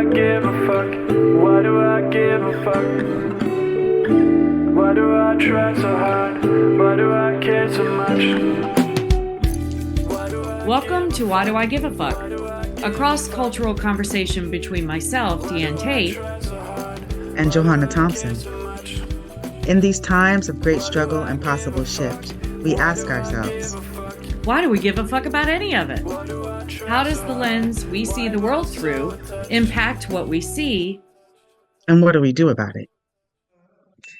I give a fuck? Why do I give a fuck? Why do I try so hard? Why do I care so much? Welcome to Why Do I Give a Fuck? A cross-cultural conversation between myself, Diane Tate, and Johanna Thompson. In these times of great struggle and possible shift, we ask ourselves, why do we give a fuck about any of it? How does the lens we see the world through impact what we see? And what do we do about it?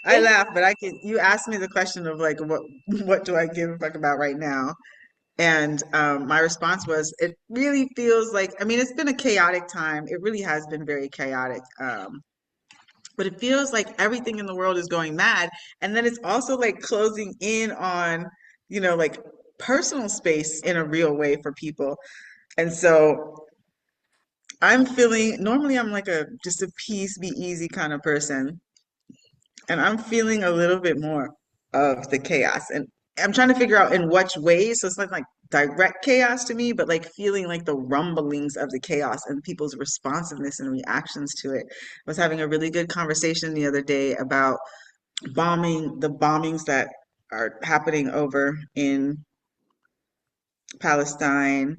I laugh, but you asked me the question of like, what do I give a fuck about right now? And my response was, it really feels like, I mean, it's been a chaotic time. It really has been very chaotic. But it feels like everything in the world is going mad. And then it's also like closing in on, like personal space in a real way for people. And so I'm feeling, normally I'm like just a peace, be easy kind of person. And I'm feeling a little bit more of the chaos. And I'm trying to figure out in which ways. So it's not like direct chaos to me, but like feeling like the rumblings of the chaos and people's responsiveness and reactions to it. I was having a really good conversation the other day about the bombings that are happening over in Palestine,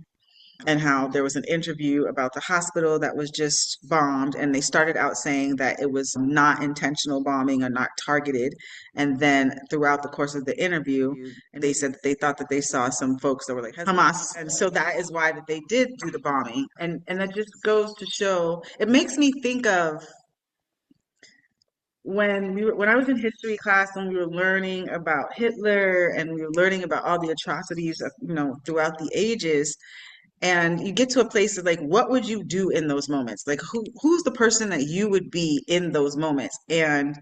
and how there was an interview about the hospital that was just bombed, and they started out saying that it was not intentional bombing or not targeted, and then throughout the course of the interview they said that they thought that they saw some folks that were like Hamas, and so that is why that they did do the bombing. And that just goes to show, it makes me think of when I was in history class, when we were learning about Hitler and we were learning about all the atrocities of, throughout the ages, and you get to a place of like, what would you do in those moments? Like, who's the person that you would be in those moments? And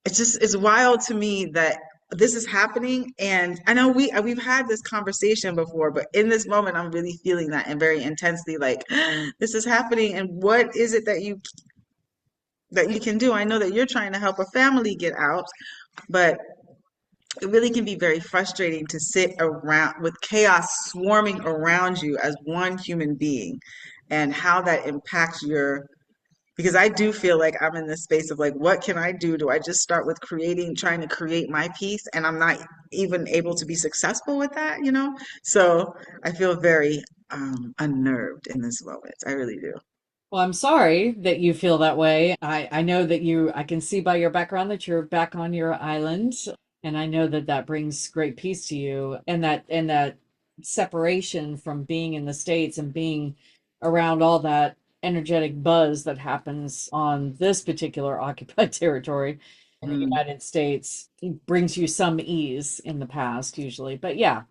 it's wild to me that this is happening. And I know we've had this conversation before, but in this moment, I'm really feeling that, and very intensely, like this is happening. And what is it that you can do? I know that you're trying to help a family get out, but it really can be very frustrating to sit around with chaos swarming around you as one human being, and how that impacts because I do feel like I'm in this space of like, what can I do? Do I just start with trying to create my peace, and I'm not even able to be successful with that? So I feel very unnerved in this moment. I really do. Well, I'm sorry that you feel that way. I know that I can see by your background that you're back on your island, and I know that that brings great peace to you, and that separation from being in the States and being around all that energetic buzz that happens on this particular occupied territory in the United States brings you some ease in the past usually. But yeah,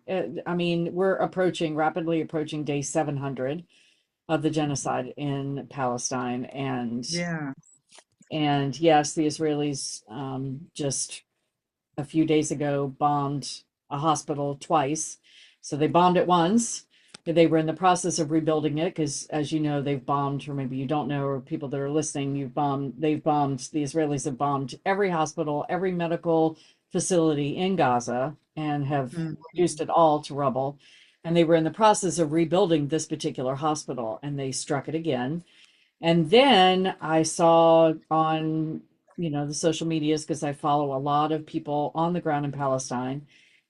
I mean, we're rapidly approaching day 700 of the genocide in Palestine. Yeah. And yes, the Israelis just a few days ago bombed a hospital twice. So they bombed it once. They were in the process of rebuilding it because, as you know, they've bombed, or maybe you don't know, or people that are listening, the Israelis have bombed every hospital, every medical facility in Gaza, and have reduced it all to rubble. And they were in the process of rebuilding this particular hospital, and they struck it again. And then I saw on, the social medias, because I follow a lot of people on the ground in Palestine,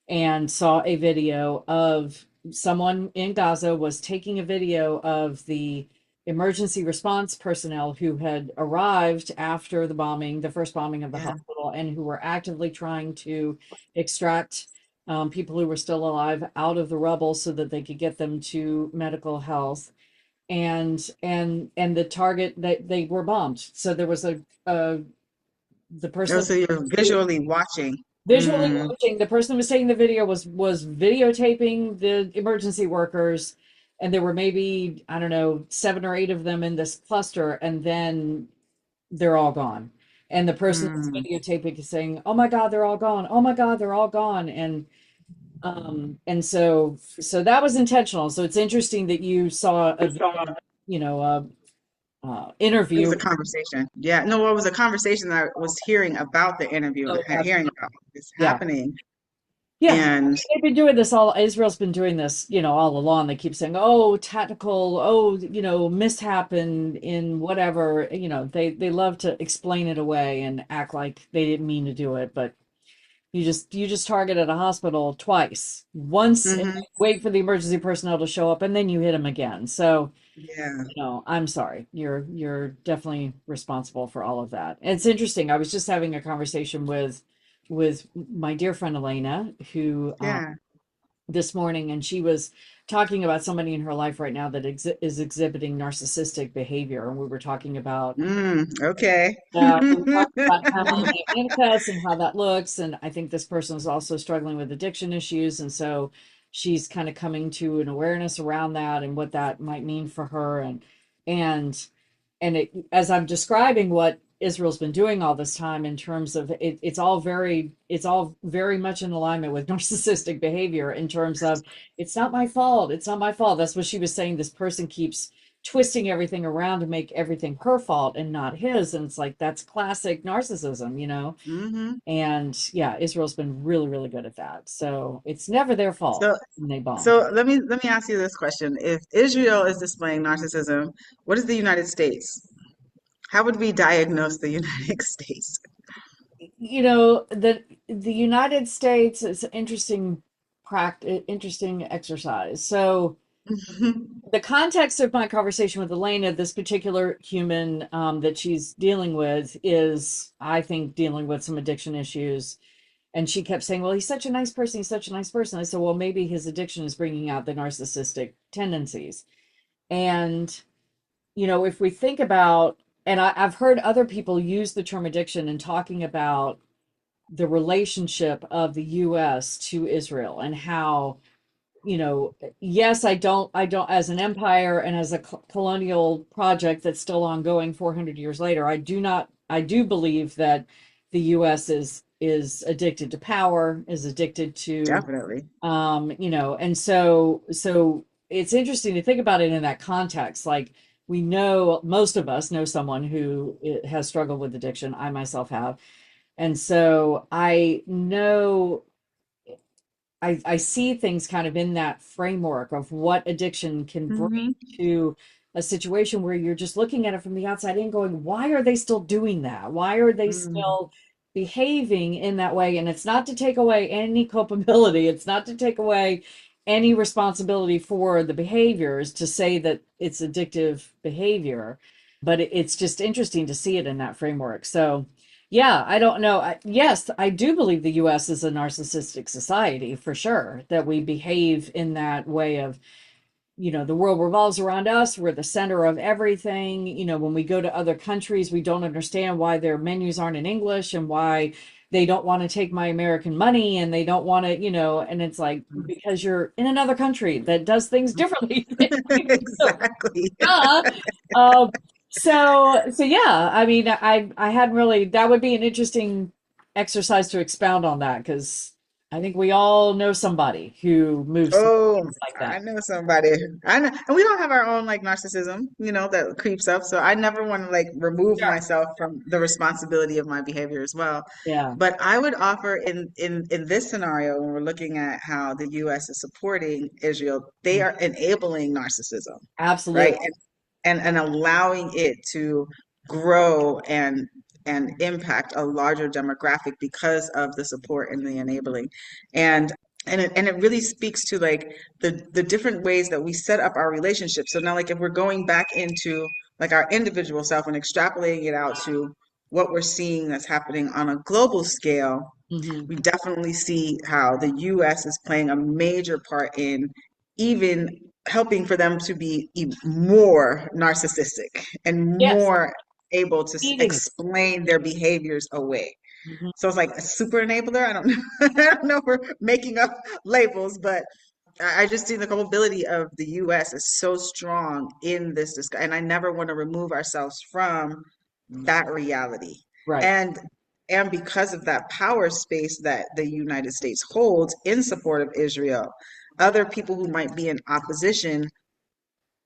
and saw a video of someone in Gaza was taking a video of the emergency response personnel who had arrived after the first bombing of the hospital, and who were actively trying to extract people who were still alive out of the rubble so that they could get them to medical health. And the target, that they were bombed. So there was the person. Oh, so you're visually watching. Visually watching, the person who was taking the video was videotaping the emergency workers, and there were maybe, I don't know, 7 or 8 of them in this cluster, and then they're all gone. And the person that's videotaping is saying, "Oh my God, they're all gone! Oh my God, they're all gone!" And so that was intentional. So it's interesting that you saw It interview. was a conversation. Yeah. No, it was a conversation that I was hearing about the interview, Oh, hearing about this yeah. happening. Yeah, And they've been doing this all. Israel's been doing this, all along. They keep saying, "Oh, tactical, oh, mishap in whatever." They love to explain it away and act like they didn't mean to do it, but you just targeted a hospital twice. Once, and mhm, wait for the emergency personnel to show up, and then you hit them again. So, yeah, I'm sorry. You're definitely responsible for all of that. And it's interesting. I was just having a conversation with my dear friend Elena, who yeah. this morning, and she was talking about somebody in her life right now that is exhibiting narcissistic behavior, and we were talking about Okay. we were talking about how it manifests and how that looks, and I think this person is also struggling with addiction issues, and so she's kind of coming to an awareness around that and what that might mean for her, and as I'm describing what Israel's been doing all this time in terms of it, it's all very much in alignment with narcissistic behavior in terms of it's not my fault, it's not my fault. That's what she was saying. This person keeps twisting everything around to make everything her fault and not his, and it's like that's classic narcissism. Hmm. And yeah, Israel's been really, really good at that. So it's never their fault So, when they bomb. so let me ask you this question. If Israel is displaying narcissism, what is the United States? How would we diagnose the United States? The United States is an interesting exercise. So the context of my conversation with Elena, this particular human that she's dealing with is, I think, dealing with some addiction issues. And she kept saying, well, he's such a nice person. He's such a nice person. I said, well, maybe his addiction is bringing out the narcissistic tendencies. And, if we think about, and I've heard other people use the term addiction and talking about the relationship of the US to Israel and how, yes, I don't, as an empire and as a colonial project that's still ongoing 400 years later, I do believe that the US is addicted to power, is addicted to, Definitely. and so it's interesting to think about it in that context. Like, we know, most of us know someone who has struggled with addiction. I myself have. And so I know I see things kind of in that framework of what addiction can bring Hmm. to a situation where you're just looking at it from the outside and going, why are they still doing that? Why are they Mm, still behaving in that way? And it's not to take away any culpability, it's not to take away any responsibility for the behaviors to say that it's addictive behavior, but it's just interesting to see it in that framework. So, yeah, I don't know. Yes, I do believe the US is a narcissistic society for sure, that we behave in that way of, the world revolves around us. We're the center of everything. When we go to other countries, we don't understand why their menus aren't in English and why they don't want to take my American money and they don't want to, and it's like, because you're in another country that does things differently than you do. exactly. Duh. Um, so yeah, I mean, I hadn't really. That would be an interesting exercise to expound on that because I think we all know somebody who moves through Oh, things like I that. know somebody. I know, and we don't have our own like narcissism, that creeps up. So I never want to like remove Sure. myself from the responsibility of my behavior as well. Yeah, But I would offer in this scenario, when we're looking at how the U.S. is supporting Israel, they are enabling narcissism, right? absolutely. And allowing it to grow and impact a larger demographic because of the support and the enabling. And and it really speaks to like the different ways that we set up our relationships. So now like if we're going back into like our individual self and extrapolating it out to what we're seeing that's happening on a global scale, Hmm. we definitely see how the US is playing a major part in even helping for them to be more narcissistic and Yes, more able to eating it. explain their behaviors away. Mhm. So it's like a super enabler. I don't know. I don't know if we're making up labels, but I just see the culpability of the US is so strong in this discussion. And I never want to remove ourselves from that reality. Right. And and because of that power space that the United States holds in support of Israel, other people who might be in opposition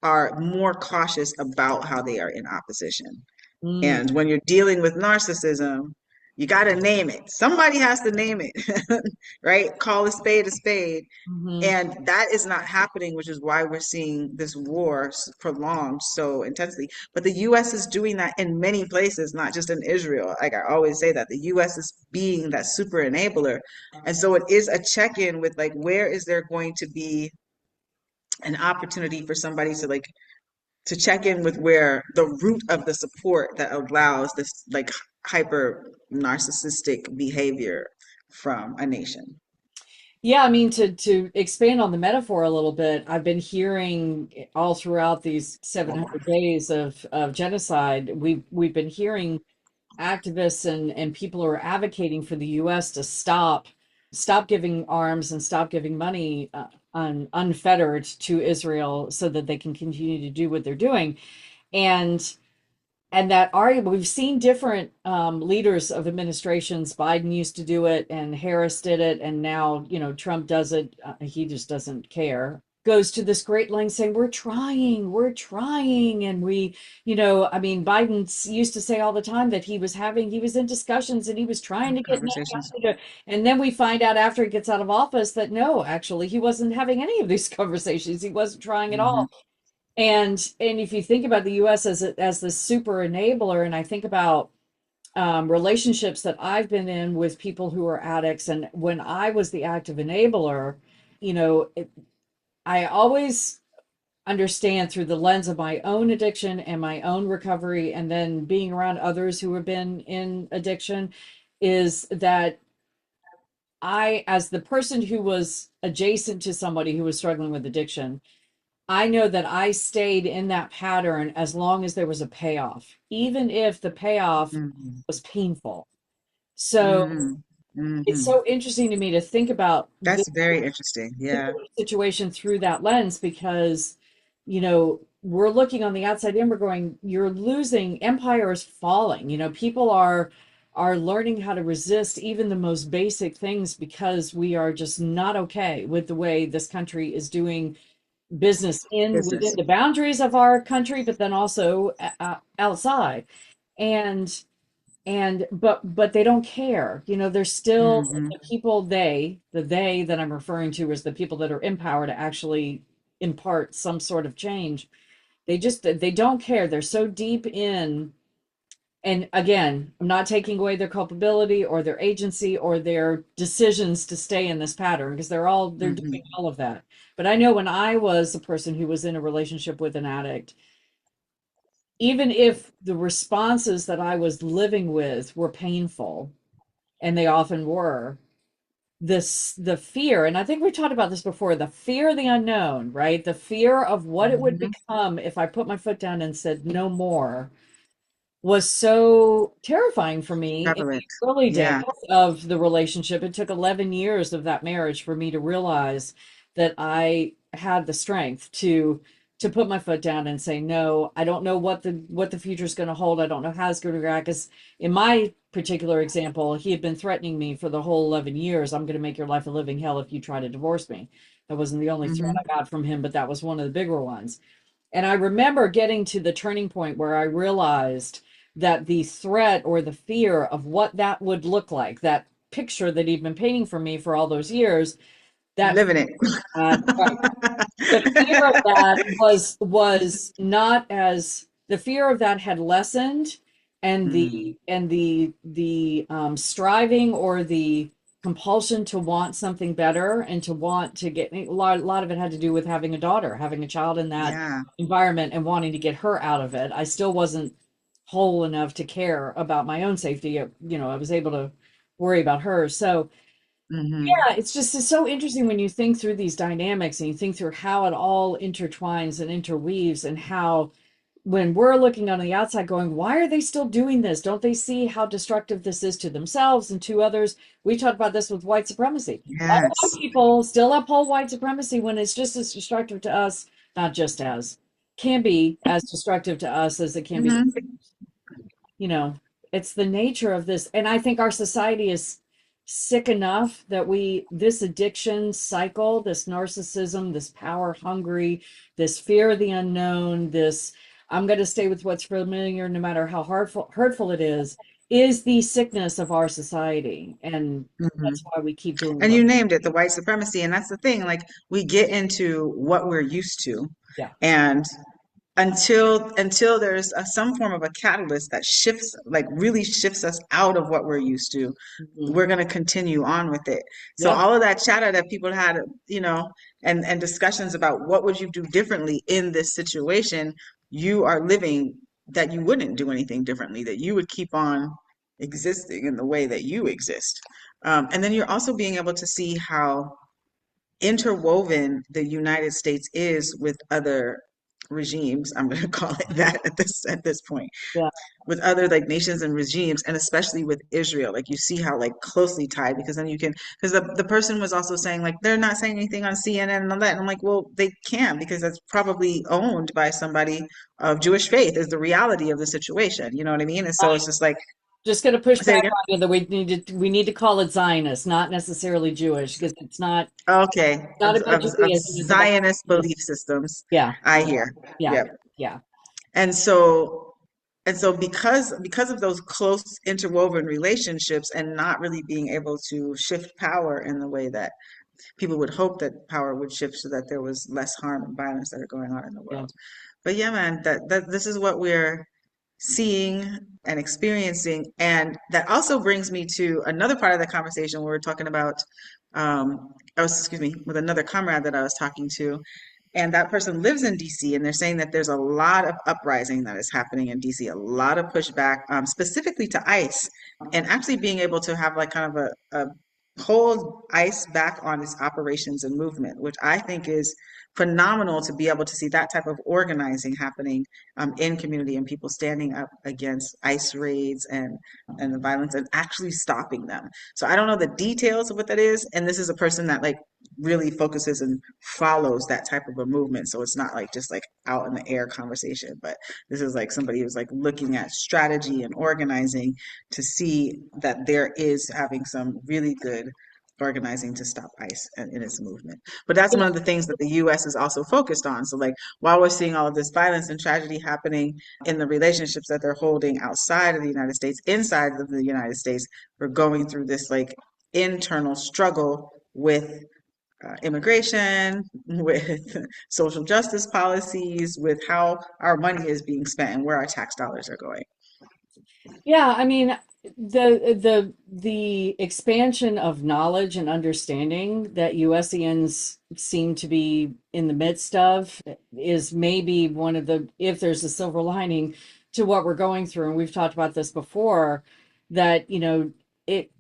are more cautious about how they are in opposition. Mm, And when you're dealing with narcissism, You got to name it. Somebody has to name it, right? Call a spade a spade. Mhm. And that is not happening, which is why we're seeing this war prolonged so intensely. But the US is doing that in many places, not just in Israel. Like I always say that the US is being that super enabler. And so it is a check-in with like, where is there going to be an opportunity for somebody to like to check in with where the root of the support that allows this like hyper narcissistic behavior from a nation. Yeah, I mean, to expand on the metaphor a little bit, I've been hearing all throughout these 700 days of genocide, we've been hearing activists and people who are advocating for the US to stop giving arms and stop giving money unfettered to Israel so that they can continue to do what they're doing. And that argument, we've seen different leaders of administrations. Biden used to do it, and Harris did it, and now Trump does it. He just doesn't care. Goes to this great length saying we're trying, and I mean, Biden used to say all the time that he was in discussions and he was trying to get Conversations. Netanyahu to, and then we find out after he gets out of office that no, actually, he wasn't having any of these conversations. He wasn't trying at Hmm. all. And if you think about the U.S. as the super enabler, and I think about relationships that I've been in with people who are addicts, and when I was the active enabler, you know, it, I always understand through the lens of my own addiction and my own recovery, and then being around others who have been in addiction, is that as the person who was adjacent to somebody who was struggling with addiction, I know that I stayed in that pattern as long as there was a payoff, even if the payoff Hmm. was painful. So Hmm. it's Hmm. so interesting to me to think about this That's very interesting. Yeah. particular situation through that lens because, we're looking on the outside in, we're going, you're losing, empire is falling. People are learning how to resist even the most basic things because we are just not okay with the way this country is doing business in within Business. the boundaries of our country, but then also outside. And but they don't care. They're still Hmm. the people. The they that I'm referring to is the people that are in power to actually impart some sort of change. They don't care. They're so deep in. And again, I'm not taking away their culpability or their agency or their decisions to stay in this pattern because they're doing Hmm. all of that. But I know when I was a person who was in a relationship with an addict, even if the responses that I was living with were painful, and they often were, the fear, and I think we talked about this before, the fear of the unknown, right? The fear of what it would Hmm. become if I put my foot down and said no more was so terrifying for me in Prevalent. the early days Yeah. of the relationship. It took 11 years of that marriage for me to realize that I had the strength to put my foot down and say no. I don't know what the future is going to hold. I don't know how it's going to react. Because in my particular example, he had been threatening me for the whole 11 years. I'm going to make your life a living hell if you try to divorce me. That wasn't the only threat Hmm. I got from him, but that was one of the bigger ones. And I remember getting to the turning point where I realized that the threat or the fear of what that would look like, that picture that he'd been painting for me for all those years, that Living it. right, the fear of that was not as the fear of that had lessened, and Mm. the striving or the compulsion to want something better and to want to get a lot of it had to do with having a daughter, having a child in that Yeah. environment and wanting to get her out of it. I still wasn't whole enough to care about my own safety. I was able to worry about her. So Hmm. yeah, it's so interesting when you think through these dynamics and you think through how it all intertwines and interweaves, and how when we're looking on the outside going, why are they still doing this? Don't they see how destructive this is to themselves and to others? We talked about this with white supremacy. Why do white Yes. people still uphold white supremacy when it's just as destructive to us? Not just as, can be as destructive to us as it can be to, Hmm. you know, it's the nature of this. And I think our society is sick enough that this addiction cycle, this narcissism, this power hungry, this fear of the unknown, this I'm going to stay with what's familiar no matter how hurtful it is. is the sickness of our society, and Hmm. that's why we keep doing And what. you named it, the white supremacy. And that's the thing, like we get into what we're used to. Yeah. And until there's some form of a catalyst that shifts, like really shifts us out of what we're used to, Mhm. we're going to continue on with it. So Yeah. all of that chatter that people had, and discussions about what would you do differently in this situation, you are living that you wouldn't do anything differently, that you would keep on existing in the way that you exist. And then you're also being able to see how interwoven the United States is with other regimes. I'm going to call it that at this point, Yeah. with other like nations and regimes, and especially with Israel. Like you see how like closely tied, because then you can, because the person was also saying like they're not saying anything on CNN and all that. And I'm like, well, they can, because that's probably owned by somebody of Jewish faith, is the reality of the situation. You know what I mean? And so it's just like, Just going to push say it back again. on you that we need to call it Zionist, not necessarily Jewish, because it's not Okay, not about of Judaism. It's about Zionist belief systems. yeah, I hear. yeah, Yep. yeah, And so because of those close interwoven relationships and not really being able to shift power in the way that people would hope that power would shift, so that there was less harm and violence that are going on in the yeah. world. But yeah, man, that this is what we're seeing and experiencing. And that also brings me to another part of the conversation where we're talking about, excuse me, with another comrade that I was talking to, and that person lives in DC, and they're saying that there's a lot of uprising that is happening in DC, a lot of pushback, specifically to ICE, and actually being able to have like kind of a hold ICE back on its operations and movement, which I think is phenomenal, to be able to see that type of organizing happening in community, and people standing up against ICE raids and the violence, and actually stopping them. So I don't know the details of what that is, and this is a person that like really focuses and follows that type of a movement. So it's not like just like out in the air conversation, but this is like somebody who's like looking at strategy and organizing to see that there is having some really good organizing to stop ICE in its movement. But that's one of the things that the US is also focused on. So like while we're seeing all of this violence and tragedy happening in the relationships that they're holding outside of the United States, inside of the United States, we're going through this like internal struggle with immigration, with social justice policies, with how our money is being spent and where our tax dollars are going. Yeah, I mean, the expansion of knowledge and understanding that USians seem to be in the midst of is maybe one of the, if there's a silver lining to what we're going through, and we've talked about this before, that, it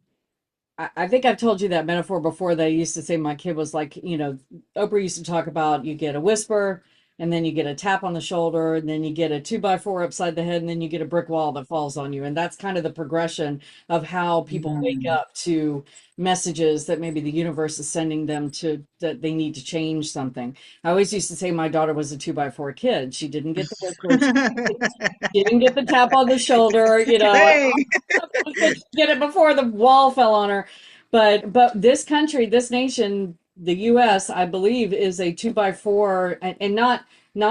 I think I've told you that metaphor before, that I used to say my kid was like, Oprah used to talk about, you get a whisper, and then you get a tap on the shoulder, and then you get a 2x4 upside the head, and then you get a brick wall that falls on you. And that's kind of the progression of how people wake Mm. up to messages that maybe the universe is sending them, to that they need to change something. I always used to say my daughter was a 2x4 kid. She didn't get the whisper, she didn't get the tap on the shoulder, Dang. get it before the wall fell on her. But this country, this nation, the US, I believe, is a 2x4, and not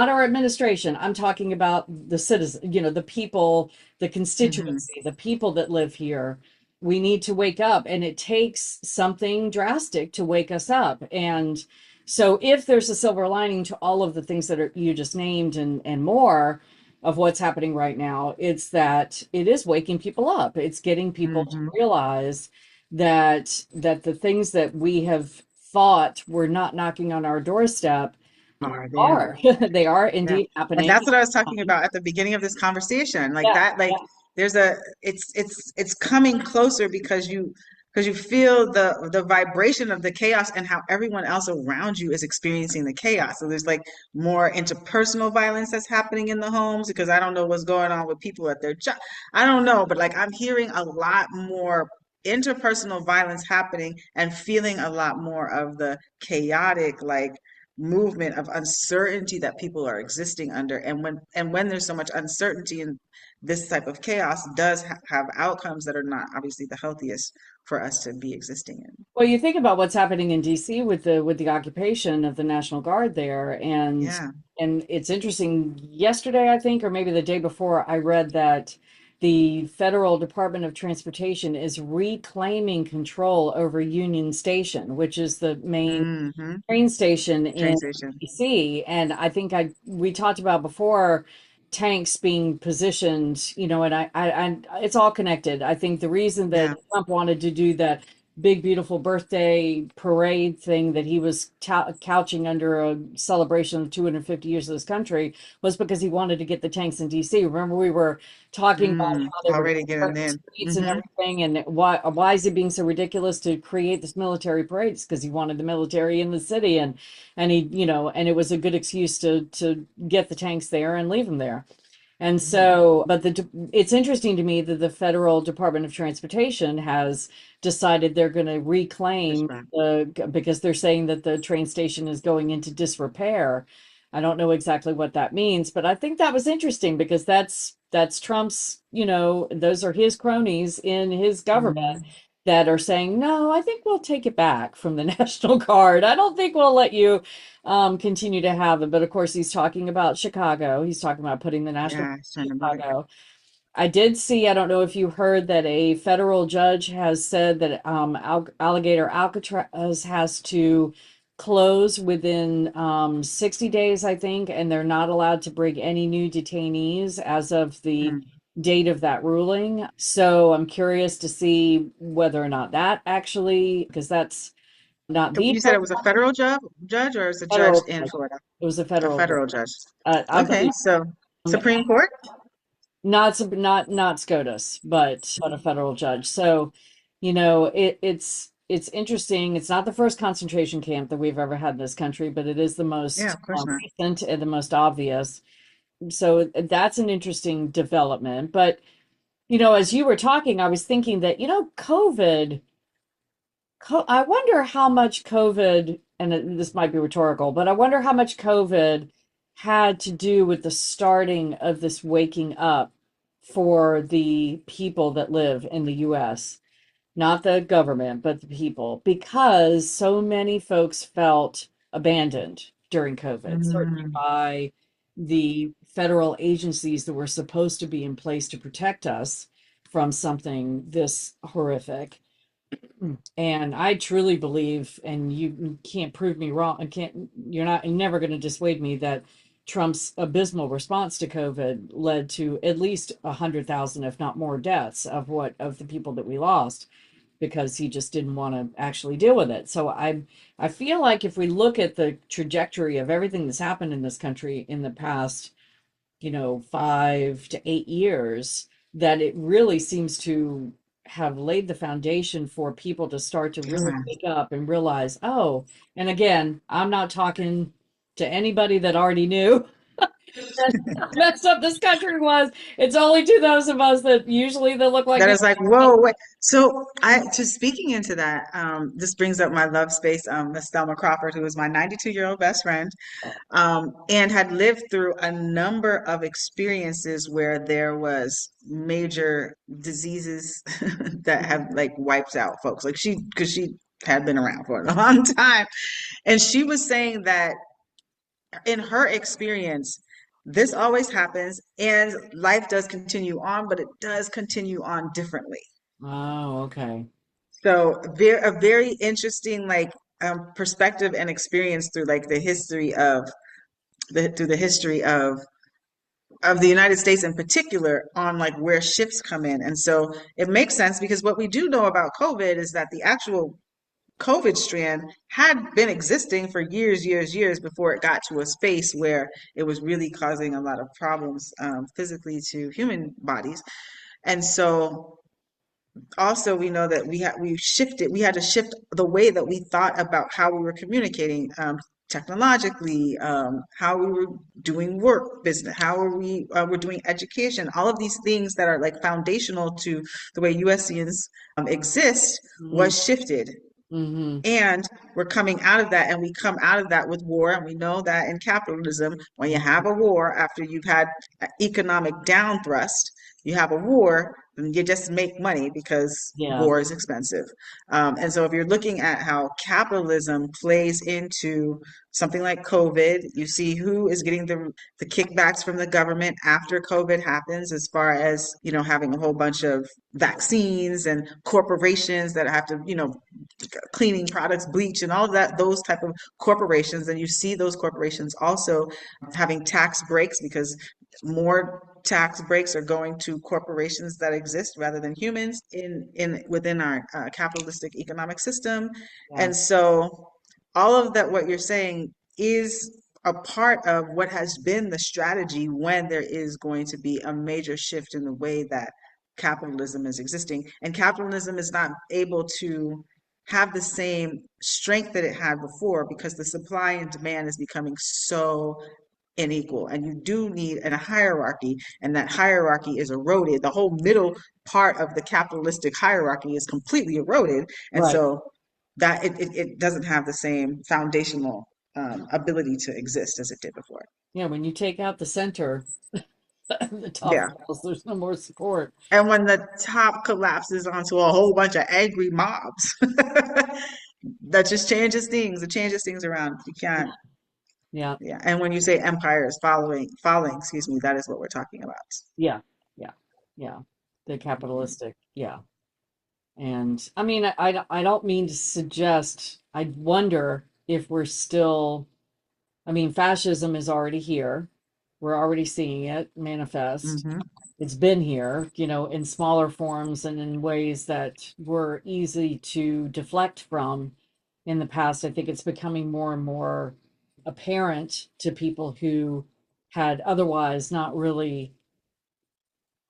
our administration. I'm talking about the citizen, the people, the Hmm. constituency, the people that live here. We need to wake up, and it takes something drastic to wake us up. And so if there's a silver lining to all of the things that you just named, and more of what's happening right now, it's that it is waking people up. It's getting people to Hmm. realize that the things that we have thought were not knocking on our doorstep Are there? are. They are Yeah. indeed And happening. that's what I was talking about at the beginning of this conversation. Like Yeah, that, like yeah. there's it's coming closer, because you feel the vibration of the chaos and how everyone else around you is experiencing the chaos. So there's like more interpersonal violence that's happening in the homes, because I don't know what's going on with people at their job. I don't know, but like I'm hearing a lot more interpersonal violence happening, and feeling a lot more of the chaotic like movement of uncertainty that people are existing under. And when there's so much uncertainty, and this type of chaos does have outcomes that are not obviously the healthiest for us to be existing in. Well, you think about what's happening in DC with the occupation of the National Guard there, and Yeah. it's interesting. Yesterday, I think, or maybe the day before, I read that the Federal Department of Transportation is reclaiming control over Union Station, which is the main Mm-hmm. train station Train in station. DC. And I think we talked about before tanks being positioned, and it's all connected. I think the reason that Yeah. Trump wanted to do that big beautiful birthday parade thing that he was couching under a celebration of 250 years of this country was because he wanted to get the tanks in DC. Remember, we were talking about how they were going Already to start getting the in. streets and Mm-hmm. everything, and why is he being so ridiculous to create this military parade? It's because he wanted the military in the city, and he, and it was a good excuse to get the tanks there and leave them there. And so, but it's interesting to me that the Federal Department of Transportation has decided they're going to reclaim Pushback. because they're saying that the train station is going into disrepair. I don't know exactly what that means, but I think that was interesting because that's Trump's, those are his cronies in his government Mm-hmm. that are saying, no, I think we'll take it back from the National Guard. I don't think we'll let you continue to have it. But of course, he's talking about Chicago. He's talking about putting the National Yeah, Guard it's in trying to move it. Chicago. I did see, I don't know if you heard that a federal judge has said that Alligator Alcatraz has to close within 60 days, I think, and they're not allowed to bring any new detainees as of the Mm. date of that ruling. So I'm curious to see whether or not that actually, because that's not the You said it was a federal judge, or is a judge federal in judge. Florida? It was a A federal judge. federal judge. I Okay, believe so Supreme Court? not SCOTUS, but a federal judge. So, it's interesting. It's not the first concentration camp that we've ever had in this country, but it is the Yeah, most of course not. recent and the most obvious. So that's an interesting development. But as you were talking, I was thinking that COVID. I wonder how much COVID, and this might be rhetorical, but I wonder how much COVID had to do with the starting of this waking up for the people that live in the US, not the government, but the people, because so many folks felt abandoned during COVID, certainly Mm, by the federal agencies that were supposed to be in place to protect us from something this horrific. And I truly believe, and you can't prove me wrong, and you're never going to dissuade me that Trump's abysmal response to COVID led to at least 100,000, if not more, deaths of the people that we lost because he just didn't want to actually deal with it. So I feel like if we look at the trajectory of everything that's happened in this country in the past 5 to 8 years, that it really seems to have laid the foundation for people to start to really yeah. wake up and realize, oh, and again, I'm not talking to anybody that already knew how messed up this country was. It's only to those of us that usually that look like That me. is like, whoa, wait. So just speaking into that, this brings up my love space, Miss Thelma Crawford, who is my 92-year-old best friend, and had lived through a number of experiences where there was major diseases that have like wiped out folks. Like because she had been around for a long time. And she was saying that in her experience, this always happens and life does continue on, but it does continue on differently. Oh, okay. So a very interesting like perspective and experience through like the history of the history of the United States in particular on like where shifts come in. And so it makes sense because what we do know about COVID is that the actual COVID strand had been existing for years, years, years before it got to a space where it was really causing a lot of problems physically to human bodies. And so also we know that we had to shift the way that we thought about how we were communicating technologically, how we were doing work business, how are we were doing education, all of these things that are like foundational to the way USCians exist was shifted. Mm-hmm. And we're coming out of that, and we come out of that with war. And we know that in capitalism, when you have a war after you've had economic down thrust, you have a war, then you just make money because Yeah. war is expensive. And so if you're looking at how capitalism plays into something like COVID, you see who is getting the kickbacks from the government after COVID happens, as far as, having a whole bunch of vaccines and corporations that have to, cleaning products, bleach, and all of that, those type of corporations. And you see those corporations also having tax breaks because more tax breaks are going to corporations that exist rather than humans in within our capitalistic economic system. Yeah. And so all of that, what you're saying, is a part of what has been the strategy when there is going to be a major shift in the way that capitalism is existing. And capitalism is not able to have the same strength that it had before because the supply and demand is becoming so unequal. And you do need a hierarchy, and that hierarchy is eroded. The whole middle part of the capitalistic hierarchy is completely eroded. And Right. so that it doesn't have the same foundational ability to exist as it did before. Yeah. When you take out the center, the top Yeah. falls, there's no more support. And when the top collapses onto a whole bunch of angry mobs, that just changes things. It changes things around. You can't, Yeah. yeah. And when you say empire is falling, excuse me, that is what we're talking about. Yeah. Yeah. Yeah. The capitalistic. Yeah. And I mean, I don't mean to suggest, I wonder if we're still, I mean, fascism is already here. We're already seeing it manifest. Hmm. It's been here, in smaller forms and in ways that were easy to deflect from in the past. I think it's becoming more and more apparent to people who had otherwise not really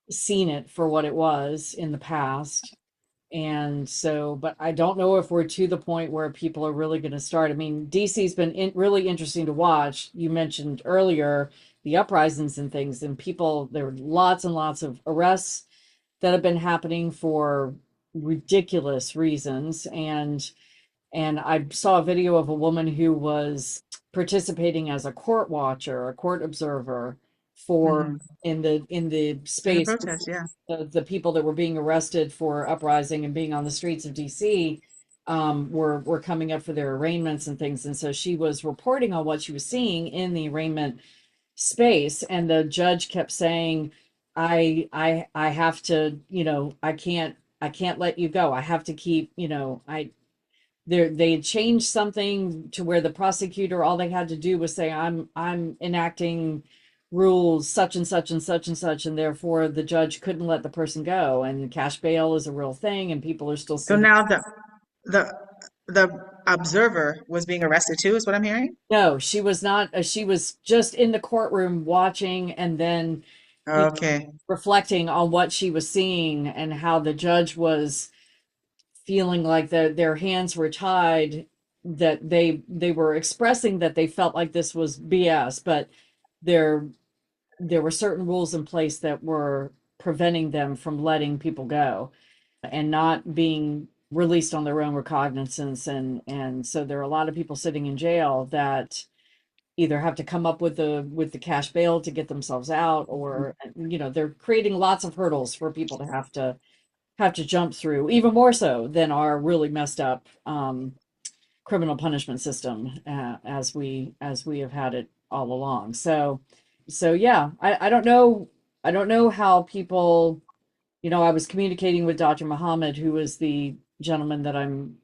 seen it for what it was in the past. And so, but I don't know if we're to the point where people are really going to start. I mean, DC's been really interesting to watch. You mentioned earlier the uprisings and things, and people, there are lots and lots of arrests that have been happening for ridiculous reasons. And I saw a video of a woman who was participating as a court watcher, a court observer for Hmm. in the In the space, protest, yeah. the people that were being arrested for uprising and being on the streets of DC, were coming up for their arraignments and things. And so she was reporting on what she was seeing in the arraignment space, and the judge kept saying, I have to, I can't let you go. I have to keep, I there they had changed something to where the prosecutor, all they had to do was say, I'm enacting rules such and such and such and such, and therefore the judge couldn't let the person go. And cash bail is a real thing, and people are still So sitting. now the the observer was being arrested too, is what I'm hearing. No, she was not. She was just in the courtroom watching, and then you know, Okay. reflecting on what she was seeing and how the judge was feeling like their hands were tied, that they were expressing that they felt like this was BS, but there there were certain rules in place that were preventing them from letting people go and not being released on their own recognizance. And so there are a lot of people sitting in jail that either have to come up with the cash bail to get themselves out, or they're creating lots of hurdles for people to have to jump through, even more so than our really messed up criminal punishment system, as we have had it all along. So yeah, I don't know how people. I was communicating with Dr. Muhammad, who is the gentleman that I'm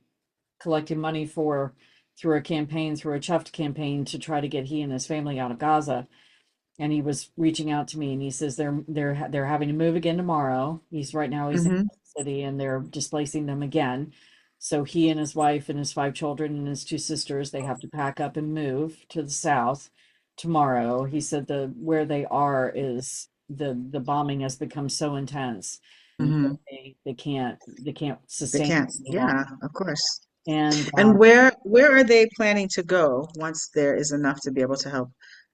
collecting money for through a campaign, through a Chuffed campaign, to try to get he and his family out of Gaza. And he was reaching out to me, and he says they're having to move again tomorrow. He's in Hmm. the city, and they're displacing them again. So he and his wife and his 5 children and his 2 sisters, they have to pack up and move to the south tomorrow. He said where they are is the bombing has become so intense that Hmm. they can't They sustain can't. it any longer. Yeah, of course. And And where are they planning to go once there is enough to be able to help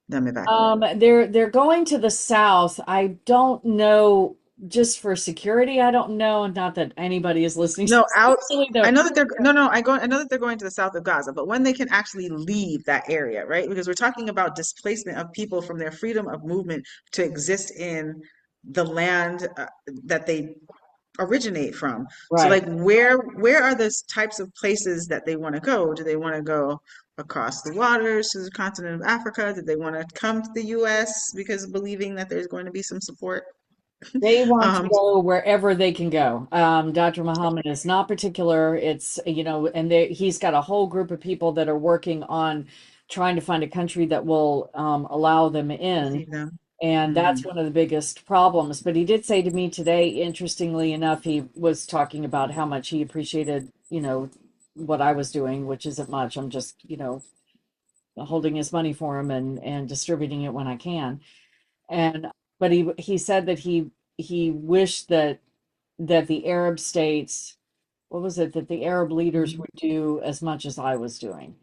them evacuate? they're going to the south. I don't know, just for security. I don't know. Not that anybody is listening to No, this, out. really, I though. know that they're no, no. I know that they're going to the south of Gaza, but when they can actually leave that area, right? Because we're talking about displacement of people from their freedom of movement to exist in the land that they originate from. So Right. like where are the types of places that they want to go? Do they want to go across the waters to the continent of Africa? Do they want to come to the US because believing that there's going to be some support? They want to Um, go wherever they can go. Dr. Muhammad is not particular. It's, you know, and he's got a whole group of people that are working on trying to find a country that will allow them in. receive them. And Hmm. that's one of the biggest problems. But he did say to me today, interestingly enough, he was talking about how much he appreciated, you know, what I was doing, which isn't much. I'm just, you know, holding his money for him and distributing it when I can. And but he said that he wished that the Arab states, what was it, that the Arab leaders would do as much as I was doing.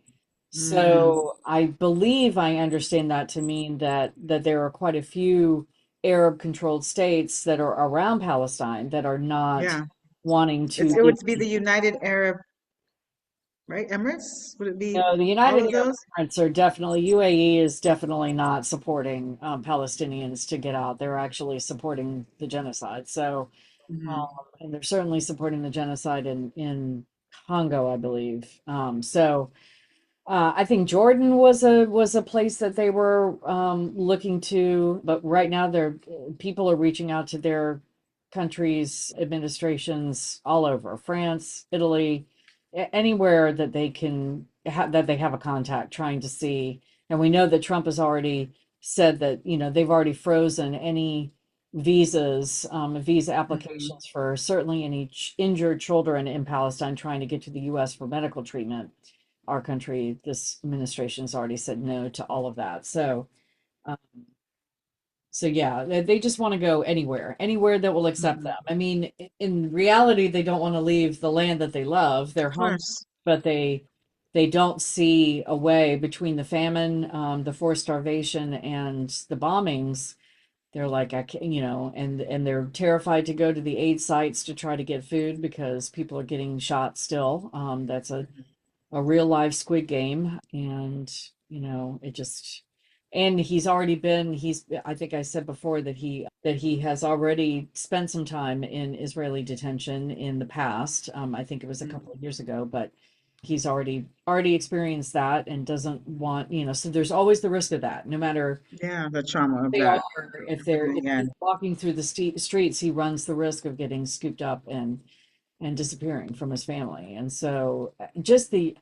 Mm, So I believe I understand that to mean that there are quite a few Arab controlled states that are around Palestine that are not yeah, wanting to it give. would be the United Arab, right? Emirates? Would it be No, the all United of Arab those? Emirates are definitely, UAE is definitely not supporting Palestinians to get out. They're actually supporting the genocide. So, Hmm. and they're certainly supporting the genocide in Congo, I believe. So, I think Jordan was a place that they were looking to, but right now they're people are reaching out to their countries, administrations all over France, Italy, anywhere that they can that they have a contact, trying to see. And we know that Trump has already said that, you know, they've already frozen any visas, visa Hmm. applications for certainly any injured children in Palestine trying to get to the U.S. for medical treatment. Our country, this administration has already said no to all of that. So, um, so yeah, they just want to go anywhere that will accept Hmm. them. I mean, in reality, they don't want to leave the land that they love, their Of home, course. but they don't see a way between the famine, the forced starvation, and the bombings. They're like, I can't, you know, and they're terrified to go to the aid sites to try to get food because people are getting shot still. That's a real live Squid Game, and you know, it just and he's I think I said before that he has already spent some time in Israeli detention in the past. I think it was a couple Mhm. of years ago, but he's already experienced that and doesn't want, you know, so there's always the risk of that, no matter Yeah, the trauma of they that are, happening if he's again. walking through the streets, he runs the risk of getting scooped up and disappearing from his family. And so just the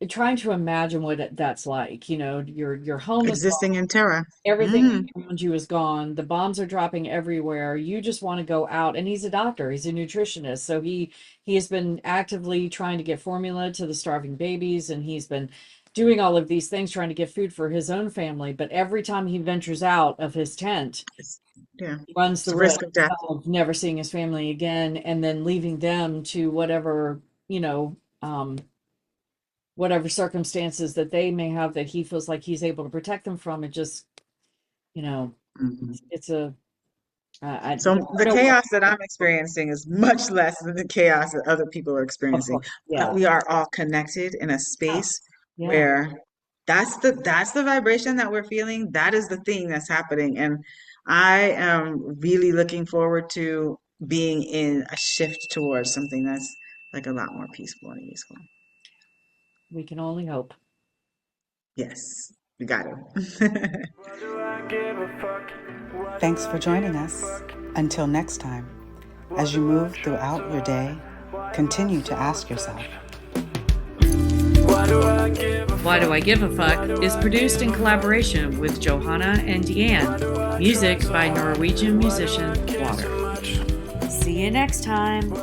trying to imagine what that's like. You know, your home is gone, Existing in terror. everything Hmm. around you is gone, the bombs are dropping everywhere, you just want to go out. And he's a doctor, he's a nutritionist, so he has been actively trying to get formula to the starving babies, and he's been doing all of these things trying to get food for his own family. But every time he ventures out of his tent, It's, yeah, he runs it's the a risk risk of death. of never seeing his family again, and then leaving them to whatever, you know, whatever circumstances that they may have that he feels like he's able to protect them from. It just, you know, Hmm. it's a, So there are the no words. chaos that I'm experiencing is much less than the chaos that other people are Of experiencing. course. But Yeah. we are all connected in a Yeah. space Yeah. where that's the vibration that we're feeling. That is the thing that's happening. And I am really looking forward to being in a shift towards something that's like a lot more peaceful and useful. We can only hope. Yes, we got it. Why do I give a fuck? Why do Thanks for I joining give a us. fuck? Until next time, Why as you do I move try so throughout your day, hard? Why am I continue to so ask yourself, attached? Why do I give a fuck? Why Do I Give a Fuck is produced in collaboration with Johanna and Diane. Music by Norwegian musician Water. See you next time.